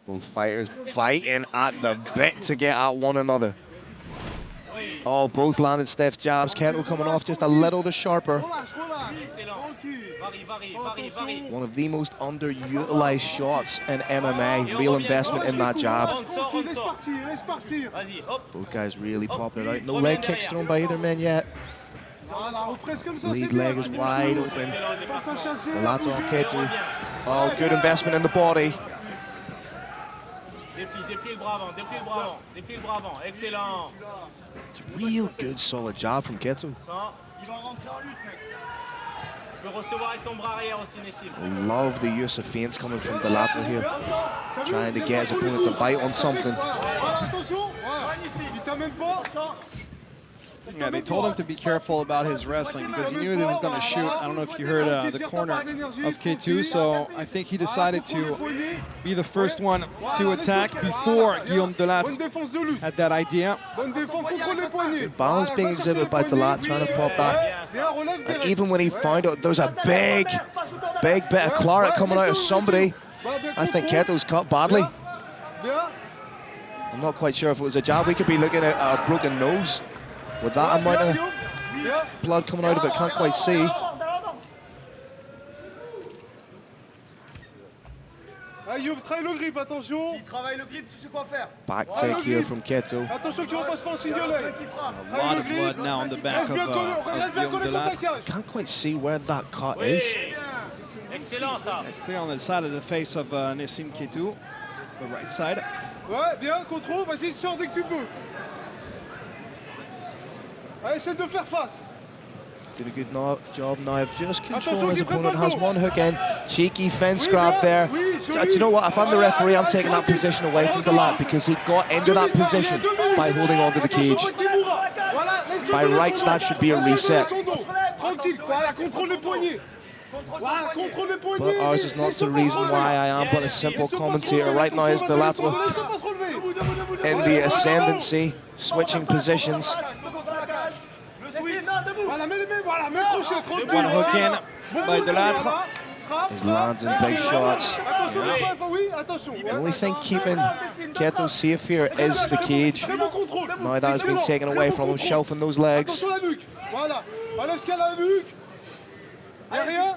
Both fighters biting at the bit to get at one another. Oh, both landed stiff jabs. Khettou coming off just a little the sharper. One of the most underutilized shots in MMA. Real investment in that jab. Both guys really popping it out. No leg kicks thrown by either man yet. Lead leg is wide open. Delatre on Khettou. Oh, good investment in the body. It's a real good solid jab from Khettou. Love the use of feints coming from Delatre here. Trying to get his opponent to bite on something. Yeah, they told him to be careful about his wrestling because he knew that he was going to shoot. I don't know if you heard the corner of Khettou, so I think he decided to be the first one to attack before Guillaume Delatre had that idea. Good balance being exhibited by Delatre, trying to pop that. And even when he found out there's a big bit of claret coming out of somebody, I think Khettou's cut badly. I'm not quite sure if it was a jab. We could be looking at a broken nose. With that amount of blood coming out of it, can't quite see. Back take here from Khettou. A lot of blood now on the back of Guillaume Delatre. Can't quite see where that cut is. It's clear on the side of the face of NESSIM KHETTOU, the right side. Ouais, bien, contrôle, vas-y, sors dès que tu peux. Allez, essaie de faire face. Did a good job now of just controlling his opponent. Has one hook in. Cheeky fence grab there. Do you know what? If I'm the referee, I'm taking that position away from Delatre because he got into that position by holding onto the cage. By rights, that should be a reset. But ours is not the reason why I am but a simple commentator. Right now is Delatre in the ascendancy, switching positions. One hook in by Delatre. He's landing big shots. The only thing keeping Khettou safe here is the cage. Now that has been taken away from him, shelving those legs. Again,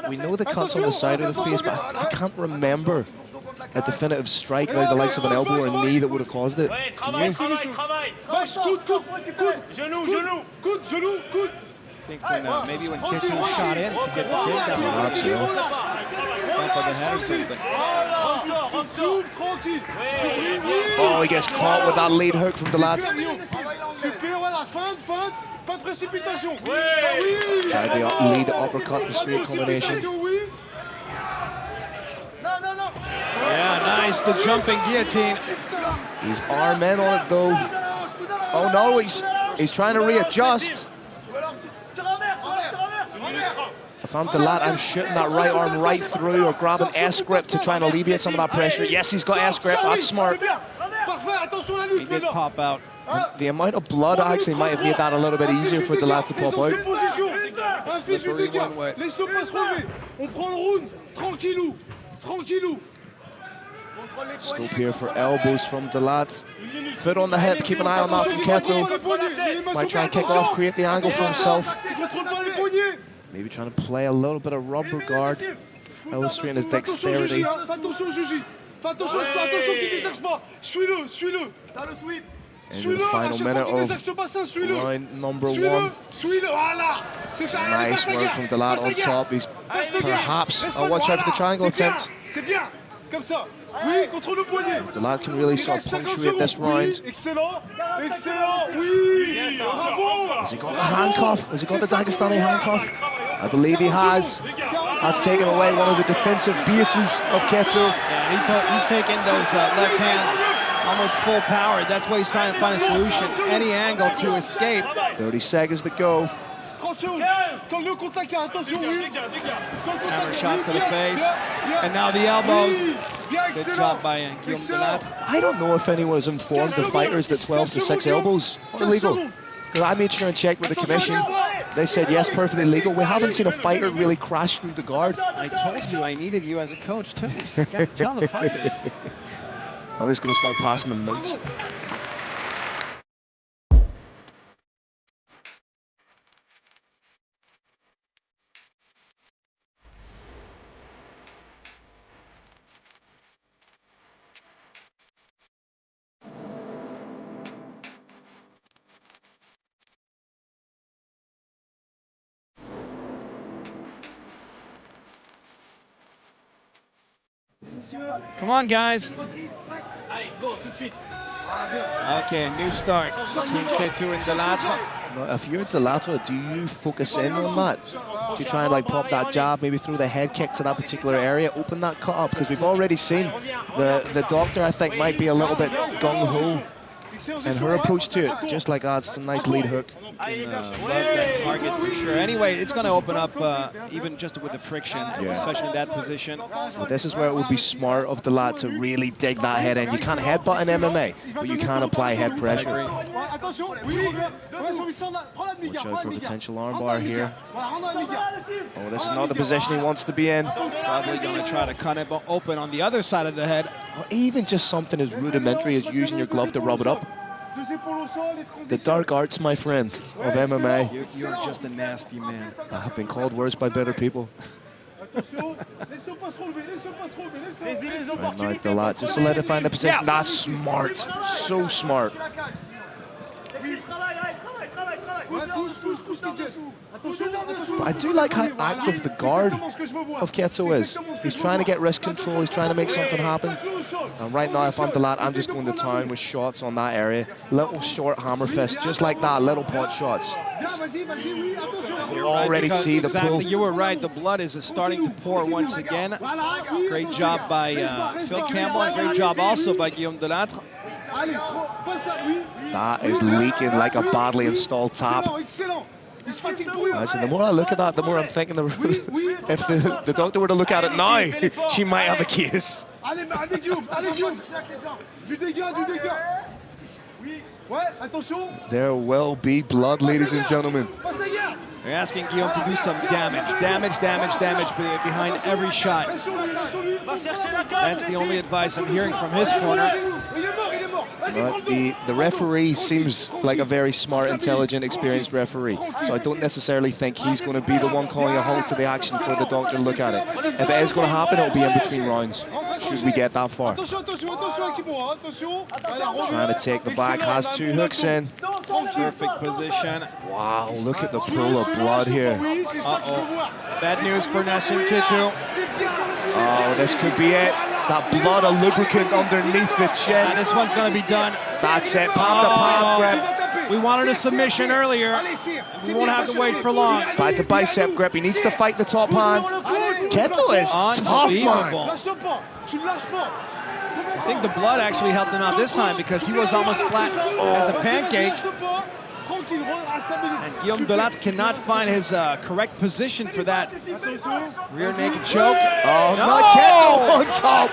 we know the cuts on the side of the face, but I can't remember a definitive strike like the likes of an elbow or a knee that would have caused it. Can you? I think when, maybe when Khettou shot in to get the takedown, bump of the head or something. Oh, he gets caught with that lead hook from Delatre. Tried the lead uppercut, the straight combination. Yeah, nice, the jumping guillotine. He's arm in on it though. Oh no, he's trying to readjust. If I'm Delatre, I'm shooting that right arm right through or grabbing S-grip to try and alleviate some of that pressure. Yes, he's got S-grip, that's smart. He did pop out. The amount of blood actually might have made that a little bit easier for Delatre to pop out. Slippery one way. Scope here for elbows from Delatre. Foot on the hip, keep an eye on that from Khettou. Might try and kick off, create the angle for himself. Maybe trying to play a little bit of rubber guard, illustrating his dexterity. Into the final minute of round number 1. Nice work from Delatre on top. He's perhaps, oh, watch out for the triangle attempt. Delatre can really sort of punctuate this round. Has he got the handcuff? Has he got the Dagestani handcuff? I believe he has. That's taken away one of the defensive bases of Khettou. Yeah, he's taking those left hands almost full power. That's why he's trying to find a solution, any angle to escape. 30 seconds to go. Hammer shots to the face, and now the elbows. Good job by Guillaume Delatre. I don't know if anyone has informed the fighters that 12 to 6 elbows are illegal. Because I made sure and checked with the commission. They said yes, perfectly legal. We haven't seen a fighter really crash through the guard. I told you I needed you as a coach too. You gotta tell the fighter. I'm just going to start passing them notes. Come on, guys. Okay, new start between Khettou and Delattre. If you're Delattre, do you focus in on that? Do you try and like pop that jab, maybe throw the head kick to that particular area, open that cut up? Because we've already seen the doctor, I think, might be a little bit gung-ho in her approach to it. Just like that, it's a nice lead hook. Love that target for sure. Anyway, it's going to open up even just with the friction, especially in that position. Well, this is where it would be smart of Delattre to really dig that head in. You can't headbutt in MMA, but you can apply head pressure. Watch out for potential armbar here. Oh, this is not the position he wants to be in. Probably going to try to cut it open on the other side of the head. Or even just something as rudimentary as using your glove to rub it up. The dark arts, my friend, of MMA. You're just a nasty man. I have been called worse by better people. Right now, Delattre just solidifying the position. That's smart. So smart. But I do like how active the guard of Khettou is. He's trying to get wrist control. He's trying to make something happen. And right now, if I'm Delattre, I'm just going to town with shots on that area. Little short hammer fist, just like that. Little pot shots. You already see the pull. You were right. The blood is starting to pour once again. Great job by Phil Campbell. And great job also by Guillaume Delattre. That is leaking like a badly installed tap. So the more I look at that, the more I'm thinking if the doctor were to look at it now, she might have a case. There will be blood, ladies and gentlemen. They're asking Guillaume to do some damage behind every shot. That's the only advice I'm hearing from his corner. But the referee seems like a very smart, intelligent, experienced referee. So I don't necessarily think he's going to be the one calling a halt to the action for the doctor to look at it. If it is going to happen, it'll be in between rounds, should we get that far. Trying to take the back, has two hooks in. Perfect position. Wow, look at the pool of blood here. Uh-oh. Bad news for Nessim Khedtoou. Oh, this could be it. That blood of lubricant underneath the chin. This one's going to be done. That's it, palm to palm grip. We wanted a submission earlier. We won't have to wait for long. Back to bicep grip. He needs to fight the top hand. Khedtouu is tough, man. I think the blood actually helped him out this time because he was almost flat as a pancake. And Guillaume Delattre cannot find his correct position for that rear naked choke. Oh, no! Khedtouu on top!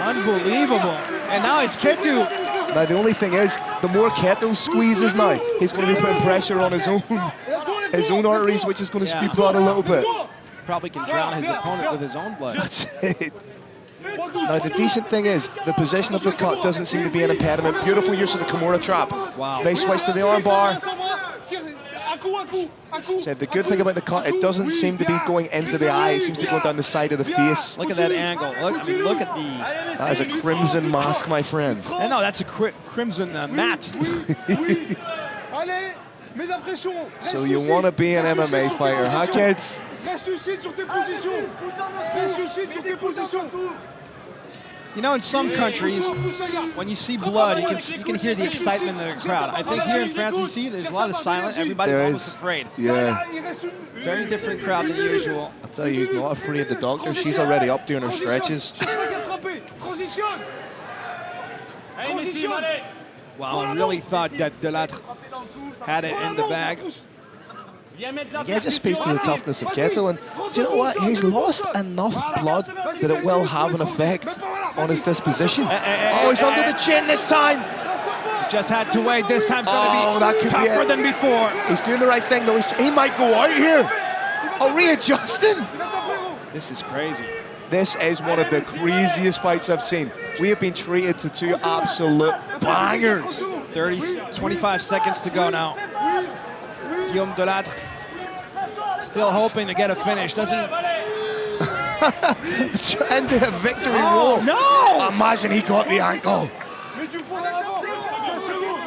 Unbelievable. And now it's Khedtouu. Now, the only thing is, the more Khedtouu squeezes now, he's going to be putting pressure on his own arteries, which is going to speed blood a little bit. Probably can drown his opponent with his own blood. That's it. Now, the decent thing is, the position of the cut doesn't seem to be an impediment. Beautiful use of the Kimura trap. Wow. Nice switch to the arm bar. So the good thing about the cut, it doesn't seem to be going into the eye. It seems to go down the side of the face. Look at that angle. Look at the... That is a crimson mask, my friend. No, that's a crimson mat. So you want to be an MMA fighter, huh, kids? You know, in some countries, when you see blood, you can hear the excitement in the crowd. I think here in France, you see there's a lot of silence. Everybody's almost afraid. Yeah. Very different crowd than usual. I'll tell you, he's not afraid of the doctor. She's already up doing her stretches. Wow, I really thought that Delattre had it in the bag. Yeah, it just speaks to the toughness of Khedtouu. And do you know what? He's lost enough blood that it will have an effect on his disposition. Oh, he's under the chin this time. just had to wait. This time's going to be tougher than before. He's doing the right thing, though. He might go out here. Oh, readjusting. This is crazy. This is one of the craziest fights I've seen. We have been treated to two absolute bangers. 25 seconds to go now. Guillaume Delattre still hoping to get a finish. Doesn't... Trying to a victory roll. No! Imagine he got the ankle.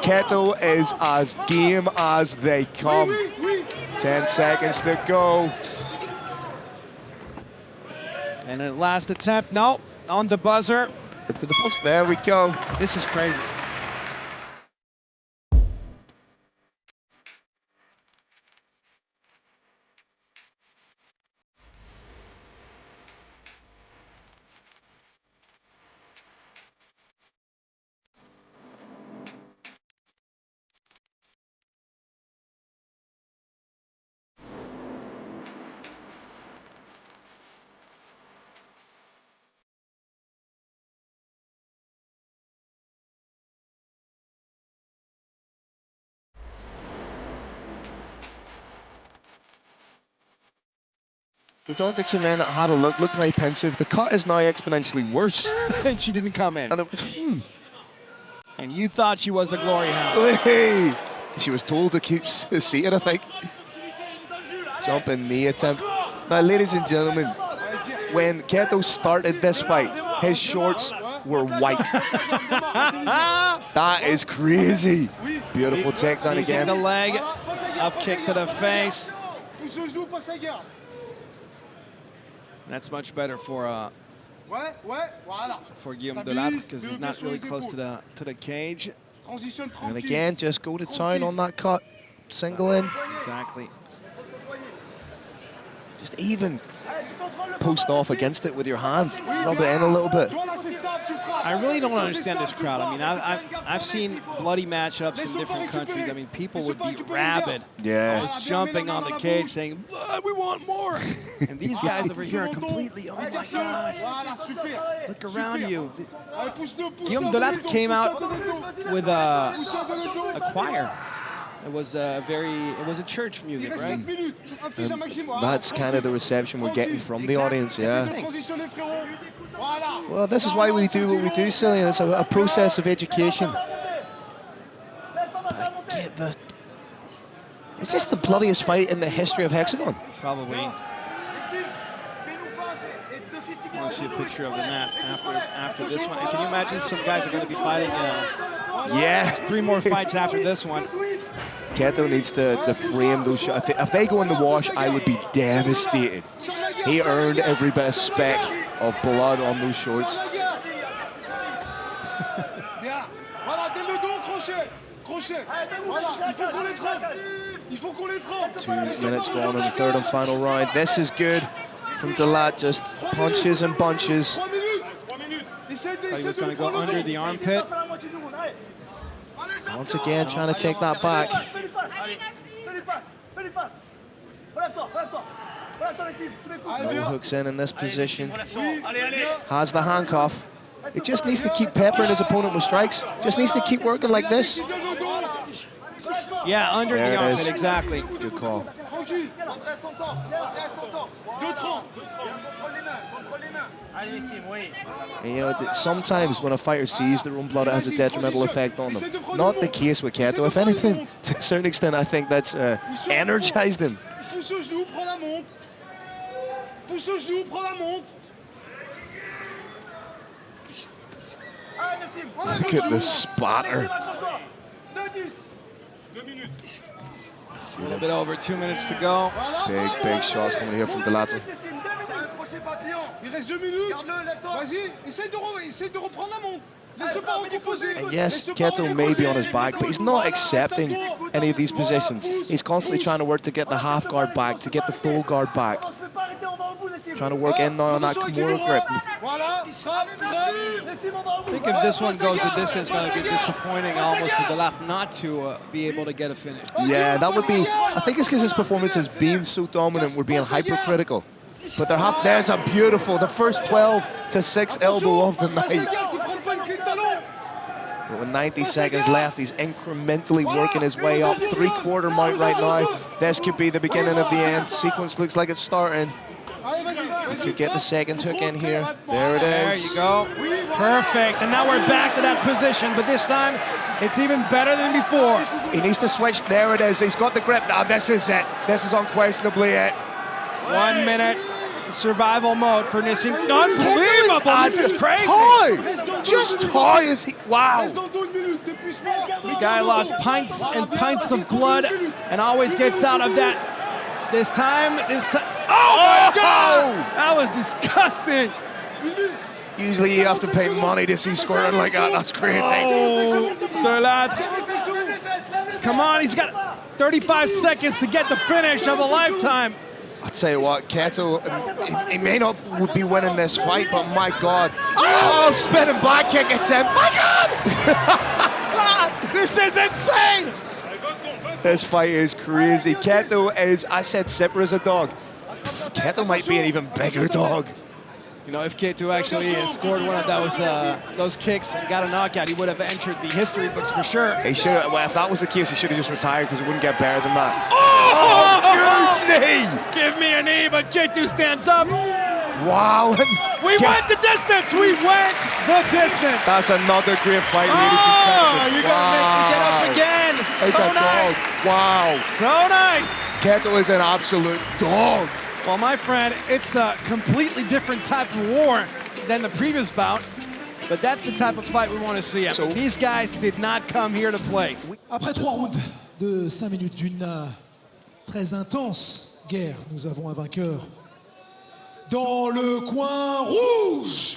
Khettou is as game as they come. 10 seconds to go. And a last attempt, no, on the buzzer. There we go. This is crazy. The dog that came in had a looked very pensive. The cut is now exponentially worse. And she didn't come in. And, and you thought she was a glory hound. hey. She was told to keep seated, I think. Jumping knee attempt. Now, ladies and gentlemen, when Khettou started this fight, his shorts were white. That is crazy. Beautiful takedown again. The leg, up kick to the face. That's much better for Guillaume Delattre because he's not really close to the cage. And again, just go to town on that cut. Single in. Exactly. Just even post off against it with your hand. Rub it in a little bit. I really don't understand this crowd. I mean, I've seen bloody matchups in different countries. I mean, people would be rabid. Yeah. Always jumping on the cage saying, we want more. And these guys over here are completely, oh my God. Look around you. Guillaume Delattre came out with a choir. It was a church music, right? That's kind of the reception we're getting from the audience, yeah. Well, this is why we do what we do, Cillian. It's a process of education. Is this the bloodiest fight in the history of Hexagon? Probably. I want to see a picture of the mat after this one. And can you imagine some guys are going to be fighting 3 more fights after this one? Khettou needs to frame those shots. If they go in the wash, I would be devastated. He earned every bit of speck of blood on those shorts. 2 minutes gone in the third and final round. This is good from Delattre, just punches and bunches. Thought he was going to go under the armpit. Once again, trying to take that back. No hooks in this position. Has the handcuff. It just needs to keep peppering his opponent with strikes. Just needs to keep working like this. Yeah, under the armpit, exactly. Good call. And, you know, sometimes when a fighter sees their own blood, it has a detrimental effect on them. Not the case with Khettou. If anything, to a certain extent, I think that's energized him. Look at the spatter. A little bit over 2 minutes to go. Big shots coming here from Delattre. And yes, Khettou may be on his back, but he's not accepting any of these positions. He's constantly trying to work to get the half guard back, to get the full guard back. Trying to work in now on that Kimura grip. I think if this one goes the distance, it's going to be disappointing almost for Delattre not to be able to get a finish. Yeah, that would be, I think it's because his performance has been so dominant, we're being hypercritical. But there's a beautiful, the first 12 to 6 elbow of the night. But with 90 seconds left, he's incrementally working his way up. 3/4 mount right now. This could be the beginning of the end. Sequence looks like it's starting. He could get the second hook in here. There it is. There you go. Perfect. And now we're back to that position, but this time it's even better than before. He needs to switch. There it is. He's got the grip. Oh, this is it. This is unquestionably it. 1 minute survival mode for Nessim. Unbelievable. This is crazy. How? Just how is he? Wow. The guy lost pints and pints of blood and always gets out of that. This time. Oh my God! That was disgusting. Usually you have to pay money to see squirting like that. That's crazy. Oh, Delattre. Come on, he's got 35 seconds to get the finish of a lifetime. I'll tell you what, Khettou, he may not be winning this fight, but my God. Oh, spinning back kick at him. My God! This is insane! This fight is crazy. Khettou is, I said Sipper is a dog. Khettou might be an even bigger dog. You know, if Khettou actually scored one of those kicks and got a knockout, he would have entered the history books for sure. He should have, well, if that was the case, he should have just retired because it wouldn't get better than that. Oh, huge knee! Give me a knee, but Khettou stands up. Wow. We went the distance! We went the distance! That's another great fight, ladies and gentlemen. You're going to make me get up again. So nice. Wow. So nice. Khettou is an absolute dog. Well, my friend, it's a completely different type of war than the previous bout, but that's the type of fight we want to see. So, these guys did not come here to play. Après 3 rounds de 5 minutes d'une très intense guerre, nous avons un vainqueur. Dans le coin rouge,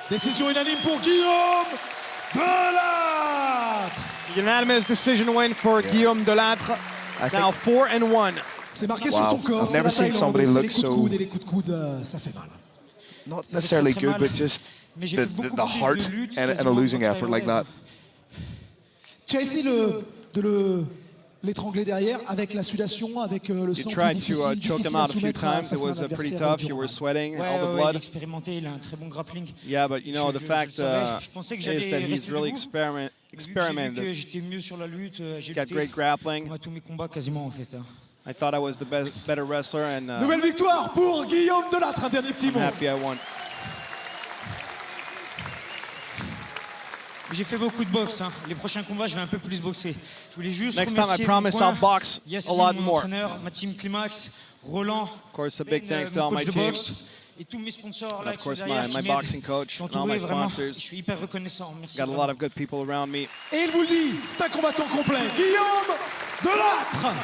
décision unanime pour Guillaume Delattre. Unanimous decision win for Guillaume Delattre. Now 4-1. C'est marqué sur ton corps. I've never seen somebody look so, et les coups de coude, ça fait mal. not necessarily good, but just the heart and a losing effort like that. Tu as essayé de l'étrangler derrière avec la sudation, avec le sang. You tried to choke him out a few times. It was pretty tough. You were sweating, all the blood. Yeah, but you know, the fact is that he's really experimented. He's got great grappling. I thought I was the better wrestler, and nouvelle victoire pour Guillaume Delattre. Un dernier petit mot. I'm happy I won. J'ai fait beaucoup de boxe. Hein. Les prochains combats, je vais un peu plus boxer. Je voulais juste Next time, I promise I'll box a lot mon more. entraîneur, ma team Climax, Roland, Of course, a big thanks to all my coach de team. boxe, et tous mes sponsors là Of qui sont course, derrière, my qui boxing m'aident. coach Je suis and all entouré my vraiment. sponsors. Je suis hyper reconnaissant. Merci. Got a lot of good people around me. Et il vous le dit, c'est un combattant complet. Guillaume Delattre.